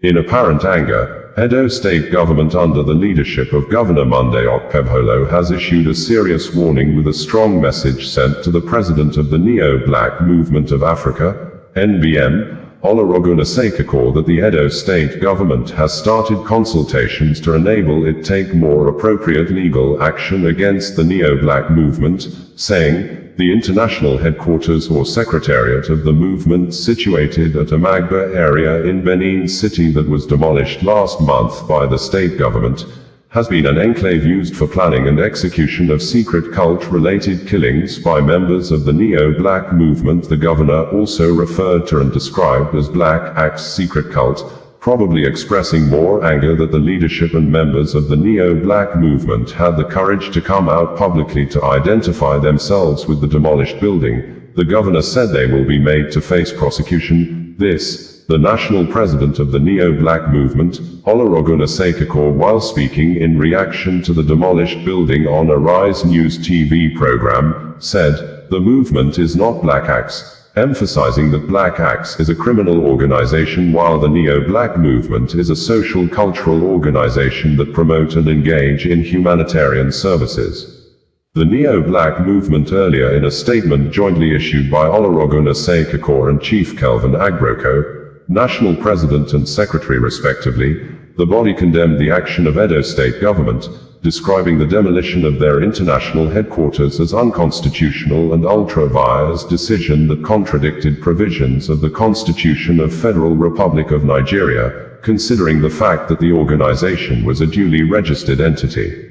In apparent anger, Edo State Government under the leadership of Governor Monday Okpebholo has issued a serious warning with a strong message sent to the President of the Neo-Black Movement of Africa, NBM, Olorogun Ese Kakor, that the Edo State Government has started consultations to enable it take more appropriate legal action against the Neo-Black movement, saying, the international headquarters or Secretariat of the movement situated at Amagba area in Benin City that was demolished last month by the state government, has been an enclave used for planning and execution of secret cult-related killings by members of the Neo-Black movement. The governor also referred to and described as Black Axe secret cult, probably expressing more anger that the leadership and members of the Neo-Black movement had the courage to come out publicly to identify themselves with the demolished building. The governor said they will be made to face prosecution. The national president of the Neo-Black movement, Olorogun Ese Kakor, while speaking in reaction to the demolished building on a Rise News TV program, said, the movement is not Black Axe, emphasizing that Black Axe is a criminal organization while the Neo-Black movement is a social cultural organization that promote and engage in humanitarian services. The Neo-Black movement earlier, in a statement jointly issued by Olorogun Ese Kakor and Chief Kelvin Agroko, National President and Secretary respectively, the body condemned the action of Edo State Government, describing the demolition of their international headquarters as unconstitutional and ultra-vires decision that contradicted provisions of the Constitution of Federal Republic of Nigeria, considering the fact that the organization was a duly registered entity.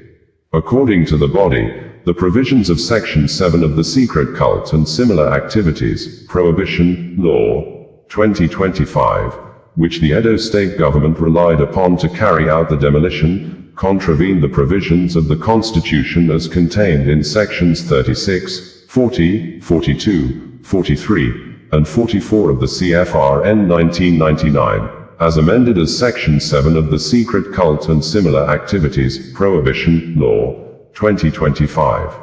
According to the body, the provisions of Section 7 of the Secret Cult and Similar Activities Prohibition Law 2025, which the Edo State Government relied upon to carry out the demolition, contravened the provisions of the Constitution as contained in Sections 36, 40, 42, 43, and 44 of the CFR-N 1999, as amended as Section 7 of the Secret Cult and Similar Activities Prohibition Law 2025.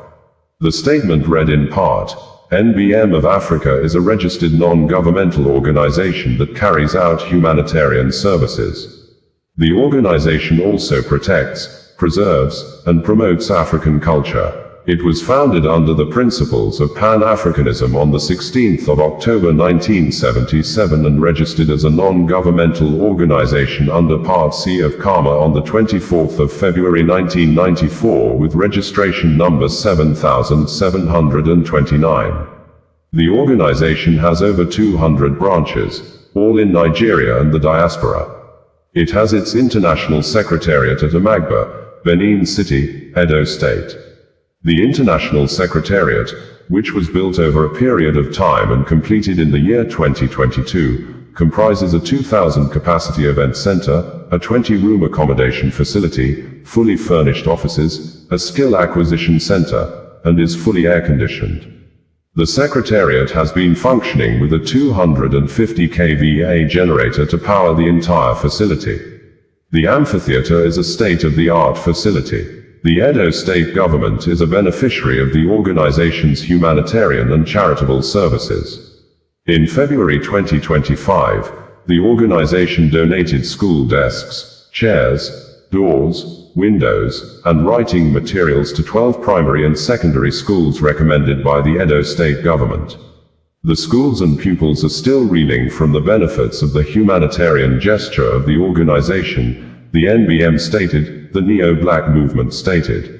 The statement read in part, NBM of Africa is a registered non-governmental organization that carries out humanitarian services. The organization also protects, preserves, and promotes African culture. It was founded under the principles of Pan-Africanism on the 16th of October 1977 and registered as a non-governmental organization under Part C of CAMA on the 24th of February 1994 with registration number 7729. The organization has over 200 branches, all in Nigeria and the diaspora. It has its international secretariat at Amagba, Benin City, Edo State. The International Secretariat, which was built over a period of time and completed in the year 2022, comprises a 2,000 capacity event center, a 20-room accommodation facility, fully furnished offices, a skill acquisition center, and is fully air-conditioned. The Secretariat has been functioning with a 250 kVA generator to power the entire facility. The amphitheater is a state-of-the-art facility. The Edo State Government is a beneficiary of the organization's humanitarian and charitable services. In February 2025, the organization donated school desks, chairs, doors, windows, and writing materials to 12 primary and secondary schools recommended by the Edo State Government. The schools and pupils are still reeling from the benefits of the humanitarian gesture of the organization, the NBM stated, the Neo-Black movement stated.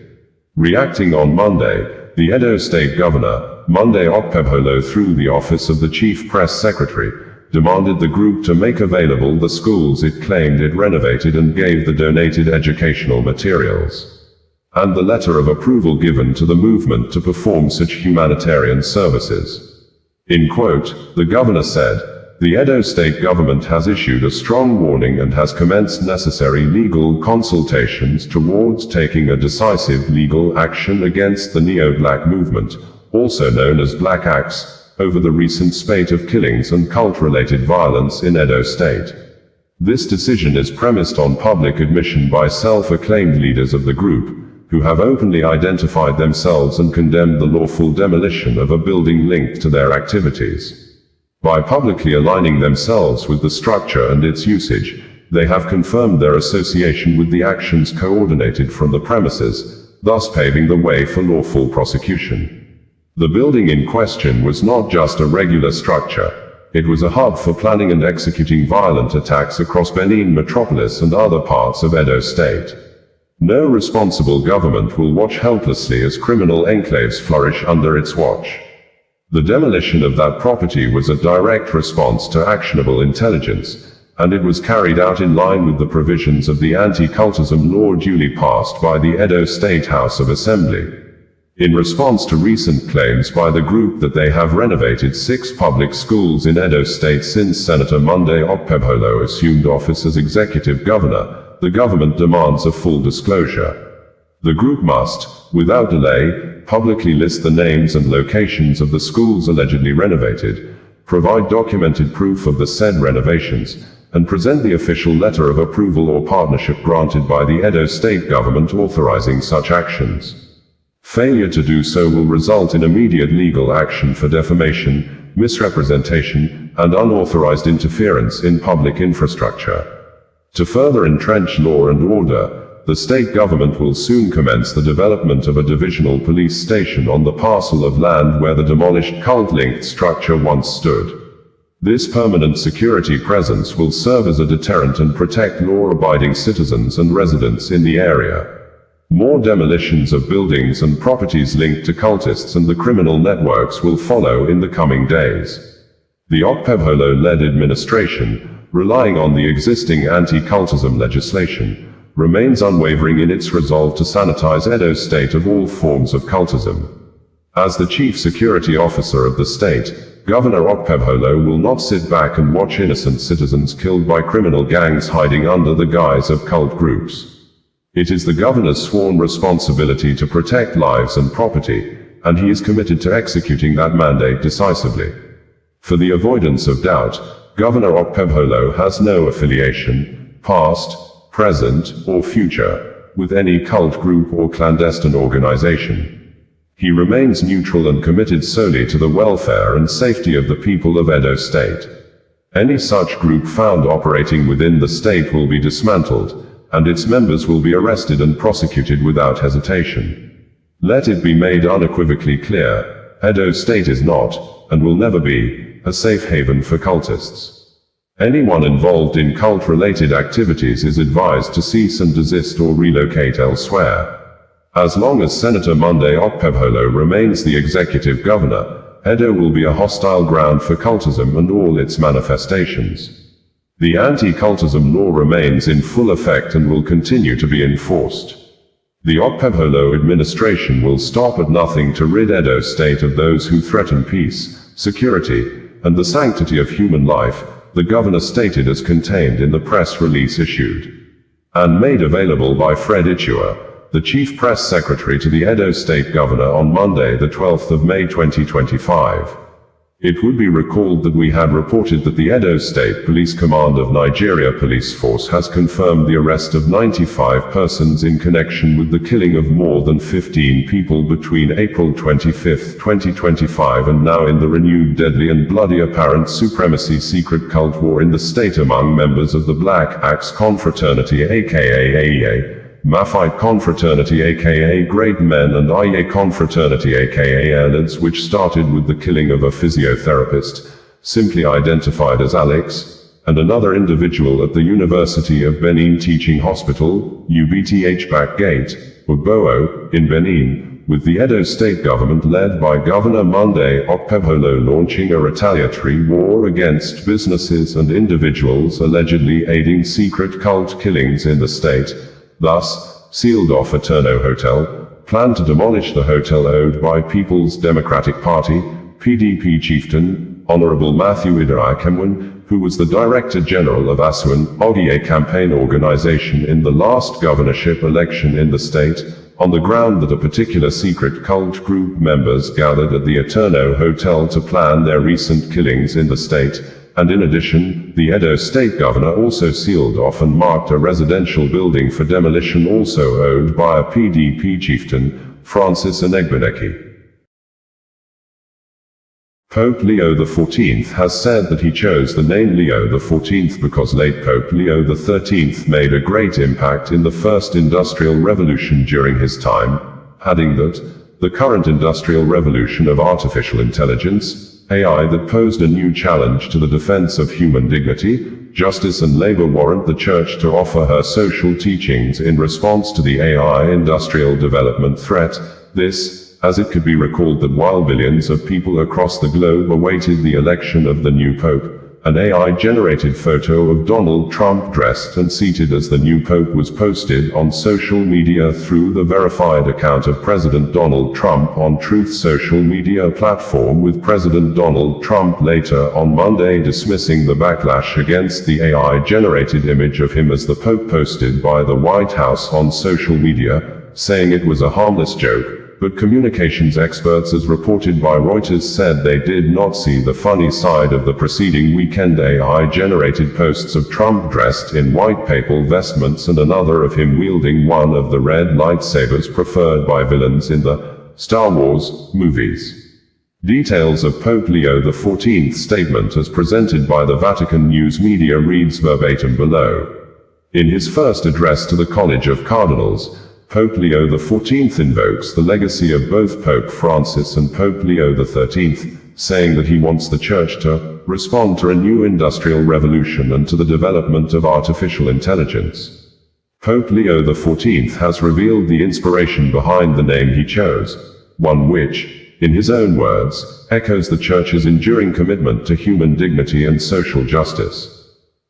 Reacting on Monday, the Edo State Governor, Monday Okpebholo, through the Office of the Chief Press Secretary, demanded the group to make available the schools it claimed it renovated and gave the donated educational materials, and the letter of approval given to the movement to perform such humanitarian services. In quote, the governor said, the Edo State Government has issued a strong warning and has commenced necessary legal consultations towards taking a decisive legal action against the Neo-Black movement, also known as Black Axe, over the recent spate of killings and cult-related violence in Edo State. This decision is premised on public admission by self-acclaimed leaders of the group, who have openly identified themselves and condemned the lawful demolition of a building linked to their activities. By publicly aligning themselves with the structure and its usage, They have confirmed their association with the actions coordinated from the premises, thus paving the way for lawful prosecution. The building in question was not just a regular structure. It was a hub for planning and executing violent attacks across Benin metropolis and other parts of Edo State. No responsible government will watch helplessly as criminal enclaves flourish under its watch. The demolition of that property was a direct response to actionable intelligence, and it was carried out in line with the provisions of the anti-cultism law duly passed by the Edo State House of Assembly. In response to recent claims by the group that they have renovated 6 public schools in Edo State since Senator Monday Okpebholo assumed office as executive governor, the government demands a full disclosure. The group must, without delay, publicly list the names and locations of the schools allegedly renovated, provide documented proof of the said renovations, and present the official letter of approval or partnership granted by the Edo State Government authorizing such actions. Failure to do so will result in immediate legal action for defamation, misrepresentation, and unauthorized interference in public infrastructure. To further entrench law and order, the state government will soon commence the development of a divisional police station on the parcel of land where the demolished cult-linked structure once stood. This permanent security presence will serve as a deterrent and protect law-abiding citizens and residents in the area. More demolitions of buildings and properties linked to cultists and the criminal networks will follow in the coming days. The Okpebholo-led administration, relying on the existing anti-cultism legislation, remains unwavering in its resolve to sanitize Edo State of all forms of cultism. As the chief security officer of the state, Governor Okpebholo will not sit back and watch innocent citizens killed by criminal gangs hiding under the guise of cult groups. It is the governor's sworn responsibility to protect lives and property, and he is committed to executing that mandate decisively. For the avoidance of doubt, Governor Okpebholo has no affiliation, past, present, or future, with any cult group or clandestine organization. He remains neutral and committed solely to the welfare and safety of the people of Edo State. Any such group found operating within the state will be dismantled, and its members will be arrested and prosecuted without hesitation. Let it be made unequivocally clear, Edo State is not, and will never be, a safe haven for cultists. Anyone involved in cult-related activities is advised to cease and desist or relocate elsewhere. As long as Senator Monday Okpebholo remains the executive governor, Edo will be a hostile ground for cultism and all its manifestations. The anti-cultism law remains in full effect and will continue to be enforced. The Okpebholo administration will stop at nothing to rid Edo State of those who threaten peace, security, and the sanctity of human life, the governor stated as contained in the press release issued and made available by Fred Ichua, the chief press secretary to the Edo State Governor on Monday the 12th of May 2025. It would be recalled that we had reported that the Edo State Police Command of Nigeria Police Force has confirmed the arrest of 95 persons in connection with the killing of more than 15 people between April 25, 2025 and now in the renewed deadly and bloody apparent supremacy secret cult war in the state among members of the Black Axe Confraternity aka AEA, Maphite Confraternity aka Great Men and Aye Confraternity aka Airlids, which started with the killing of a physiotherapist, simply identified as Alex, and another individual at the University of Benin Teaching Hospital, UBTH Back Gate, Ugbowo, in Benin, with the Edo State Government led by Governor Monday Okpebholo launching a retaliatory war against businesses and individuals allegedly aiding secret cult killings in the state. Thus, sealed off Eterno Hotel, planned to demolish the hotel owned by People's Democratic Party, PDP chieftain, Honorable Matthew Idai Kemwin, who was the Director General of Asuan Ogie campaign organization in the last governorship election in the state, on the ground that a particular secret cult group members gathered at the Eterno Hotel to plan their recent killings in the state. And in addition, the Edo State Governor also sealed off and marked a residential building for demolition also owned by a PDP chieftain, Francis Enegbeneki. Pope Leo XIV has said that he chose the name Leo XIV because late Pope Leo XIII made a great impact in the first industrial revolution during his time, adding that the current industrial revolution of artificial intelligence, AI, that posed a new challenge to the defense of human dignity, justice and labor warrant the Church to offer her social teachings in response to the AI industrial development threat. This, as it could be recalled that while billions of people across the globe awaited the election of the new Pope, an AI-generated photo of Donald Trump dressed and seated as the new Pope was posted on social media through the verified account of President Donald Trump on Truth social media platform, with President Donald Trump later on Monday dismissing the backlash against the AI-generated image of him as the Pope posted by the White House on social media, saying it was a harmless joke. But communications experts, as reported by Reuters, said they did not see the funny side of the preceding weekend AI-generated posts of Trump dressed in white papal vestments and another of him wielding one of the red lightsabers preferred by villains in the Star Wars movies. Details of Pope Leo XIV's statement as presented by the Vatican news media reads verbatim below. In his first address to the College of Cardinals, Pope Leo XIV invokes the legacy of both Pope Francis and Pope Leo XIII, saying that he wants the Church to respond to a new industrial revolution and to the development of artificial intelligence. Pope Leo XIV has revealed the inspiration behind the name he chose, one which, in his own words, echoes the Church's enduring commitment to human dignity and social justice.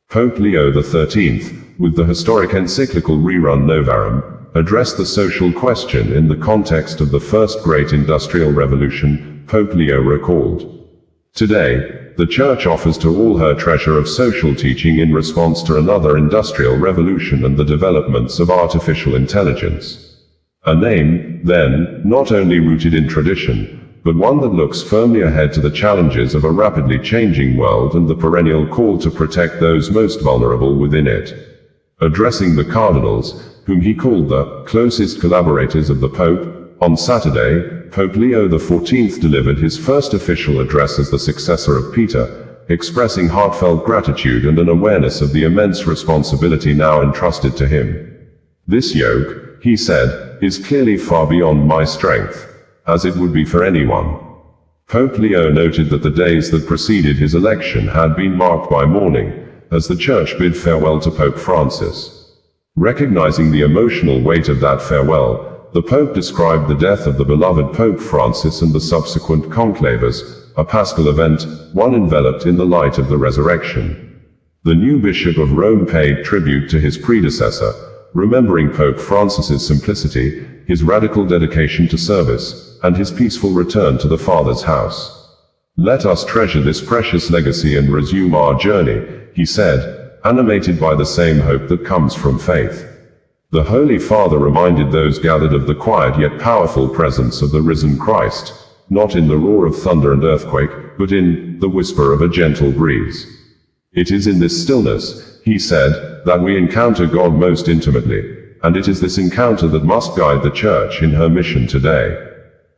Pope Leo XIII, with the historic encyclical Rerum Novarum, addressed the social question in the context of the first great industrial revolution, Pope Leo recalled. Today, the Church offers to all her treasure of social teaching in response to another industrial revolution and the developments of artificial intelligence. A name, then, not only rooted in tradition, but one that looks firmly ahead to the challenges of a rapidly changing world and the perennial call to protect those most vulnerable within it. Addressing the cardinals, whom he called the closest collaborators of the Pope, on Saturday, Pope Leo XIV delivered his first official address as the successor of Peter, expressing heartfelt gratitude and an awareness of the immense responsibility now entrusted to him. This yoke, he said, is clearly far beyond my strength, as it would be for anyone. Pope Leo noted that the days that preceded his election had been marked by mourning, as the Church bid farewell to Pope Francis. Recognizing the emotional weight of that farewell, the Pope described the death of the beloved Pope Francis and the subsequent conclave as a paschal event, one enveloped in the light of the resurrection. The new Bishop of Rome paid tribute to his predecessor, remembering Pope Francis's simplicity, his radical dedication to service, and his peaceful return to the Father's house. Let us treasure this precious legacy and resume our journey, he said, animated by the same hope that comes from faith. The Holy Father reminded those gathered of the quiet yet powerful presence of the risen Christ, not in the roar of thunder and earthquake, but in the whisper of a gentle breeze. It is in this stillness, he said, that we encounter God most intimately, and it is this encounter that must guide the Church in her mission today.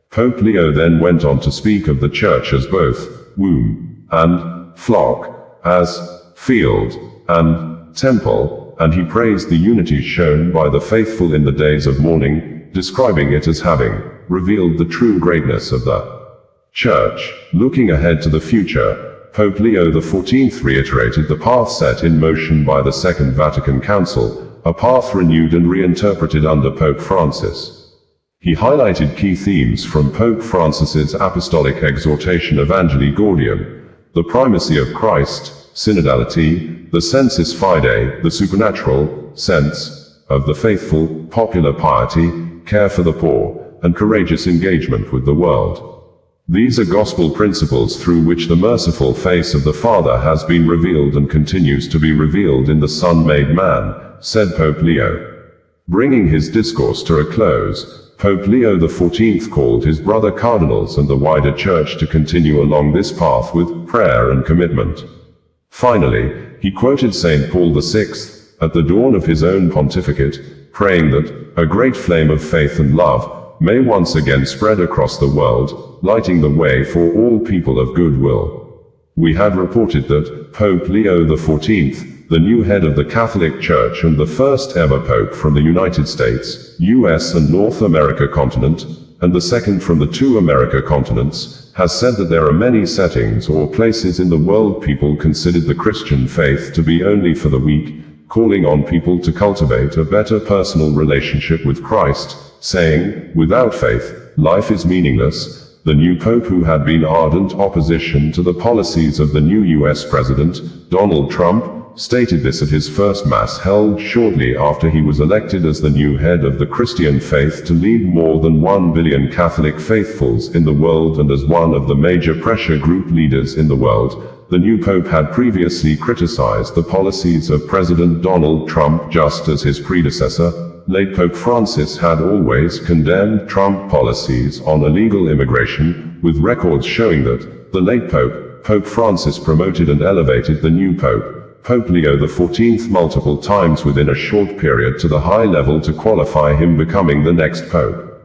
Pope Leo then went on to speak of the Church as both womb and flock, as field and temple, and he praised the unity shown by the faithful in the days of mourning, describing it as having revealed the true greatness of the Church. Looking ahead to the future, Pope Leo XIV reiterated the path set in motion by the Second Vatican Council, a path renewed and reinterpreted under Pope Francis. He highlighted key themes from Pope Francis's apostolic exhortation Evangelii Gaudium: the primacy of Christ, synodality, the sensus fidei, the supernatural sense of the faithful, popular piety, care for the poor, and courageous engagement with the world. These are gospel principles through which the merciful face of the Father has been revealed and continues to be revealed in the Son made man, said Pope Leo. Bringing his discourse to a close, Pope Leo XIV called his brother cardinals and the wider Church to continue along this path with prayer and commitment. Finally, he quoted St. Paul VI, at the dawn of his own pontificate, praying that a great flame of faith and love may once again spread across the world, lighting the way for all people of goodwill. We had reported that Pope Leo XIV, the new head of the Catholic Church and the first ever Pope from the United States, US and North America continent, and the second from the two America continents, has said that there are many settings or places in the world people considered the Christian faith to be only for the weak, calling on people to cultivate a better personal relationship with Christ, saying, without faith, life is meaningless. The new Pope, who had been ardent opposition to the policies of the new US President, Donald Trump, stated this at his first Mass held shortly after he was elected as the new head of the Christian faith to lead more than 1 billion Catholic faithfuls in the world and as one of the major pressure group leaders in the world. The new Pope had previously criticized the policies of President Donald Trump just as his predecessor, late Pope Francis, had always condemned Trump policies on illegal immigration, with records showing that the late Pope, Pope Francis, promoted and elevated the new Pope, Pope Leo XIV, multiple times within a short period to the high level to qualify him becoming the next Pope.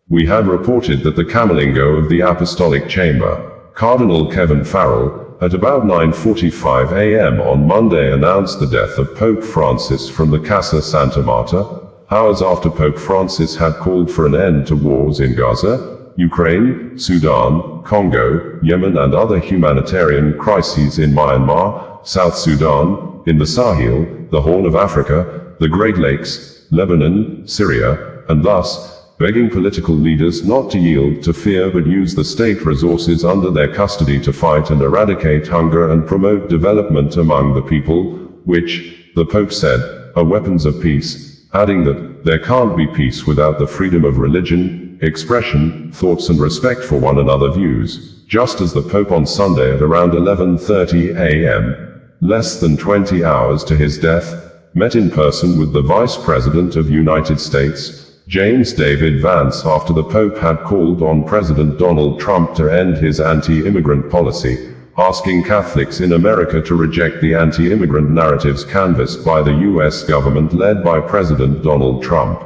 We had reported that the camerlengo of the Apostolic Chamber, Cardinal Kevin Farrell, at about 9:45 a.m. on Monday announced the death of Pope Francis from the Casa Santa Marta, hours after Pope Francis had called for an end to wars in Gaza, Ukraine, Sudan, Congo, Yemen and other humanitarian crises in Myanmar, South Sudan, in the Sahel, the Horn of Africa, the Great Lakes, Lebanon, Syria, and thus, begging political leaders not to yield to fear but use the state resources under their custody to fight and eradicate hunger and promote development among the people, which, the Pope said, are weapons of peace, adding that there can't be peace without the freedom of religion, expression, thoughts and respect for one another's views, just as the Pope on Sunday at around 11:30 a.m., less than 20 hours to his death, met in person with the Vice President of the United States, James David Vance, after the Pope had called on President Donald Trump to end his anti-immigrant policy, asking Catholics in America to reject the anti-immigrant narratives canvassed by the US government led by President Donald Trump.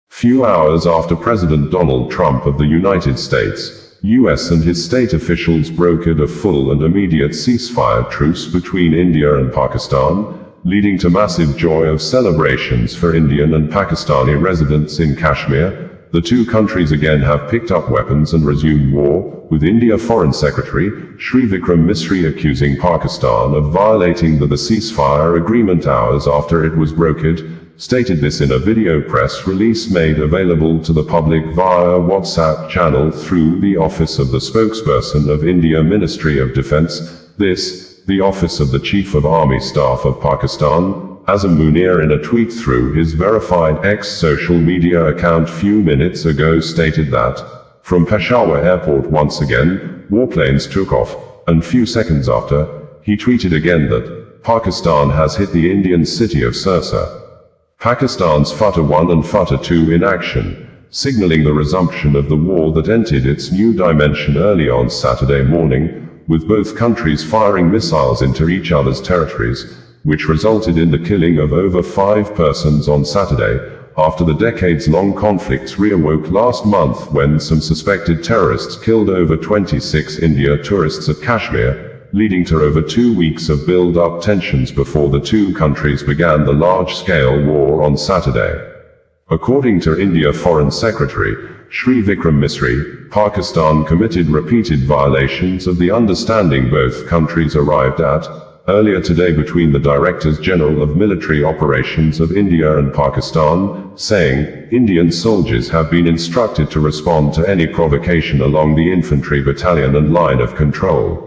Few hours after President Donald Trump of the United States, US and his state officials brokered a full and immediate ceasefire truce between India and Pakistan, leading to massive joy of celebrations for Indian and Pakistani residents in Kashmir. The two countries again have picked up weapons and resumed war, with India Foreign Secretary Shri Vikram Misri accusing Pakistan of violating the ceasefire agreement hours after it was brokered, stated this in a video press release made available to the public via WhatsApp channel through the office of the spokesperson of India Ministry of Defence. The office of the Chief of Army Staff of Pakistan, Azam Munir, in a tweet through his verified X social media account few minutes ago stated that, from Peshawar airport once again, warplanes took off, and few seconds after, he tweeted again that, Pakistan has hit the Indian city of Sirsa. Pakistan's Fateh 1 and Fateh 2 in action, signaling the resumption of the war that entered its new dimension early on Saturday morning, with both countries firing missiles into each other's territories, which resulted in the killing of over 5 persons on Saturday, after the decades-long conflicts reawoke last month when some suspected terrorists killed over 26 India tourists at Kashmir, leading to over 2 weeks of build-up tensions before the two countries began the large-scale war on Saturday. According to India Foreign Secretary Shri Vikram Misri, Pakistan committed repeated violations of the understanding both countries arrived at earlier today between the Directors General of Military Operations of India and Pakistan, saying, Indian soldiers have been instructed to respond to any provocation along the infantry battalion and line of control.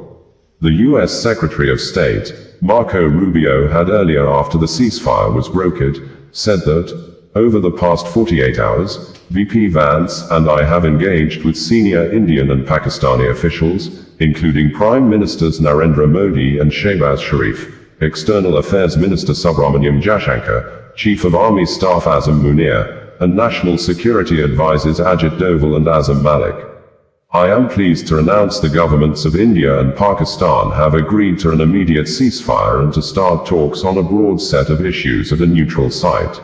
The U.S. Secretary of State, Marco Rubio, had earlier, after the ceasefire was brokered, said that, over the past 48 hours, VP Vance and I have engaged with senior Indian and Pakistani officials, including Prime Ministers Narendra Modi and Shehbaz Sharif, External Affairs Minister Subramaniam Jaishankar, Chief of Army Staff Azam Munir, and National Security Advisors Ajit Doval and Azam Malik. I am pleased to announce the governments of India and Pakistan have agreed to an immediate ceasefire and to start talks on a broad set of issues at a neutral site.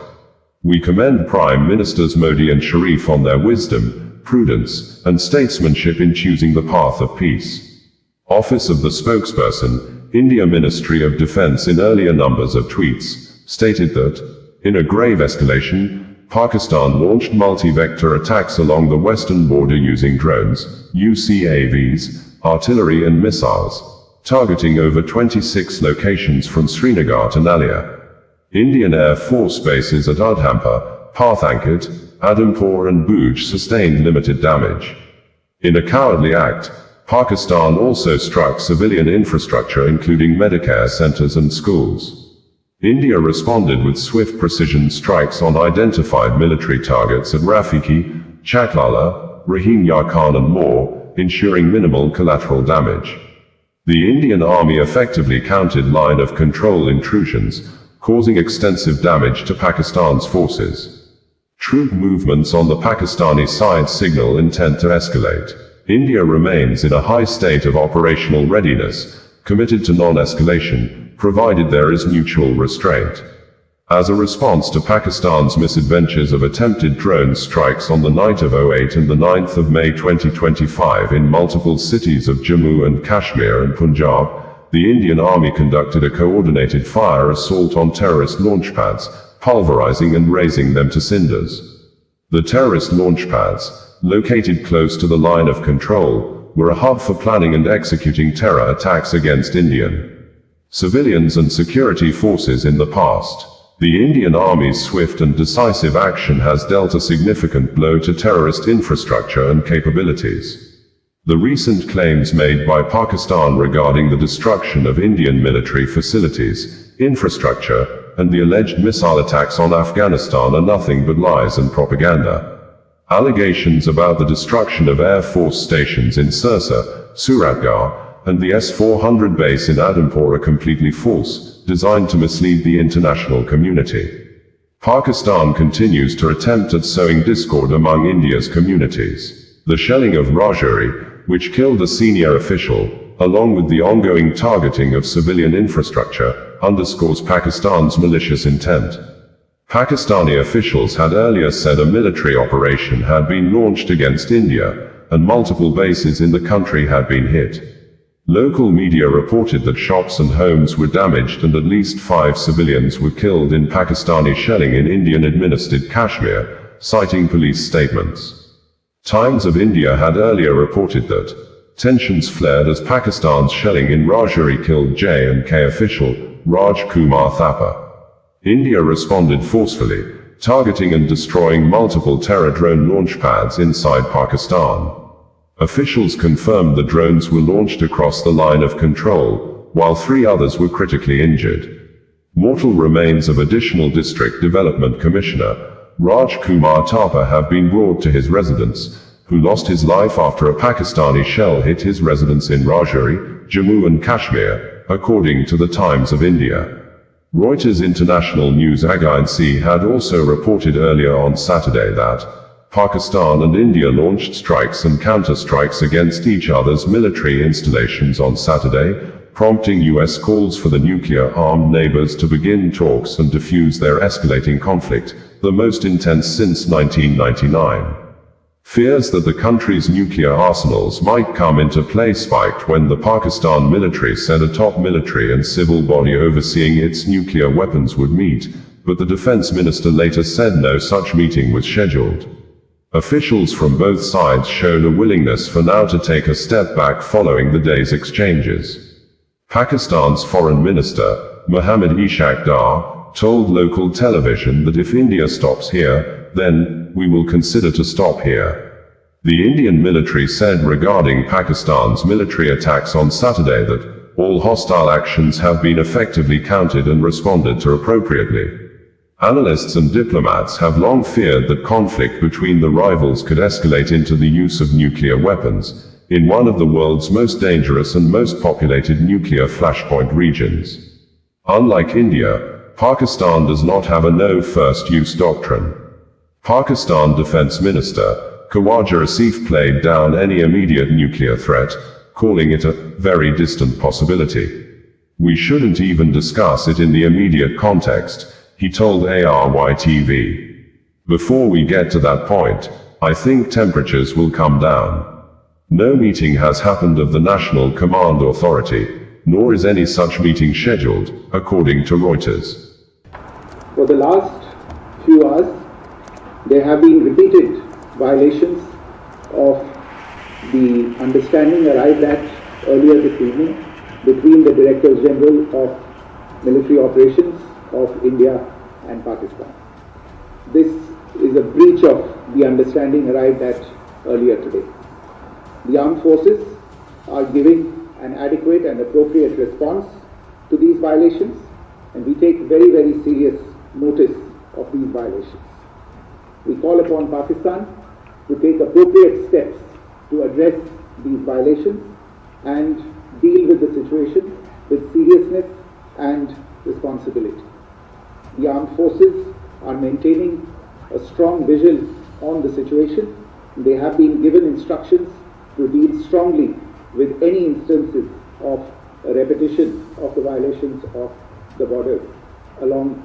We commend Prime Ministers Modi and Sharif on their wisdom, prudence, and statesmanship in choosing the path of peace. Office of the Spokesperson, India Ministry of Defence in earlier numbers of tweets, stated that, in a grave escalation, Pakistan launched multi-vector attacks along the western border using drones, UCAVs, artillery and missiles, targeting over 26 locations from Srinagar to Nalia. Indian Air Force bases at Udhampur, Pathankot, Adampur and Bhuj sustained limited damage. In a cowardly act, Pakistan also struck civilian infrastructure including Medicare centers and schools. India responded with swift precision strikes on identified military targets at Rafiki, Chaklala, Rahim Yar Khan and more, ensuring minimal collateral damage. The Indian Army effectively countered line of control intrusions, causing extensive damage to Pakistan's forces. Troop movements on the Pakistani side signal intent to escalate. India remains in a high state of operational readiness, committed to non-escalation, provided there is mutual restraint. As a response to Pakistan's misadventures of attempted drone strikes on the night of 08 and the 9th of May 2025 in multiple cities of Jammu and Kashmir and Punjab, the Indian Army conducted a coordinated fire assault on terrorist launchpads, pulverizing and razing them to cinders. The terrorist launchpads, located close to the line of control, were a hub for planning and executing terror attacks against Indian civilians and security forces in the past. The Indian Army's swift and decisive action has dealt a significant blow to terrorist infrastructure and capabilities. The recent claims made by Pakistan regarding the destruction of Indian military facilities, infrastructure, and the alleged missile attacks on Afghanistan are nothing but lies and propaganda. Allegations about the destruction of Air Force stations in Sirsa, Suratgarh, and the S-400 base in Adampur are completely false, designed to mislead the international community. Pakistan continues to attempt at sowing discord among India's communities. The shelling of Rajouri, which killed a senior official, along with the ongoing targeting of civilian infrastructure, underscores Pakistan's malicious intent. Pakistani officials had earlier said a military operation had been launched against India, and multiple bases in the country had been hit. Local media reported that shops and homes were damaged and at least 5 civilians were killed in Pakistani shelling in Indian-administered Kashmir, citing police statements. Times of India had earlier reported that tensions flared as Pakistan's shelling in Rajouri killed J&K official Raj Kumar Thapar. India responded forcefully, targeting and destroying multiple terror drone launch pads inside Pakistan. Officials confirmed the drones were launched across the line of control, while 3 others were critically injured. Mortal remains of Additional District Development Commissioner Raj Kumar Thapar have been brought to his residence, who lost his life after a Pakistani shell hit his residence in Rajouri, Jammu and Kashmir, according to the Times of India. Reuters International News Agency had also reported earlier on Saturday that Pakistan and India launched strikes and counter-strikes against each other's military installations on Saturday, prompting U.S. calls for the nuclear-armed neighbors to begin talks and defuse their escalating conflict, the most intense since 1999. Fears that the country's nuclear arsenals might come into play spiked when the Pakistan military said a top military and civil body overseeing its nuclear weapons would meet, but the defense minister later said no such meeting was scheduled. Officials from both sides showed a willingness for now to take a step back following the day's exchanges. Pakistan's Foreign Minister, Mohammad Ishaq Dar, told local television that if India stops here, then we will consider to stop here. The Indian military said regarding Pakistan's military attacks on Saturday that all hostile actions have been effectively countered and responded to appropriately. Analysts and diplomats have long feared that conflict between the rivals could escalate into the use of nuclear weapons, in one of the world's most dangerous and most populated nuclear flashpoint regions. Unlike India, Pakistan does not have a no first use doctrine. Pakistan Defense Minister, Khawaja Asif played down any immediate nuclear threat, calling it a very distant possibility. We shouldn't even discuss it in the immediate context, he told ARY TV. Before we get to that point, I think temperatures will come down. No meeting has happened of the National Command Authority, nor is any such meeting scheduled, according to Reuters. For the last few hours, there have been repeated violations of the understanding arrived at earlier this evening between the Directors General of Military Operations of India and Pakistan. This is a breach of the understanding arrived at earlier today. The armed forces are giving an adequate and appropriate response to these violations, and we take very, very serious notice of these violations. We call upon Pakistan to take appropriate steps to address these violations and deal with the situation with seriousness and responsibility. The armed forces are maintaining a strong vigil on the situation. They have been given instructions to deal strongly with any instances of a repetition of the violations of the borders along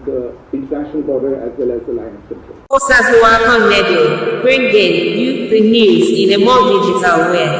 the international border as well as the line of control. Forces Welcome Radio, bringing you the news in a more digital way.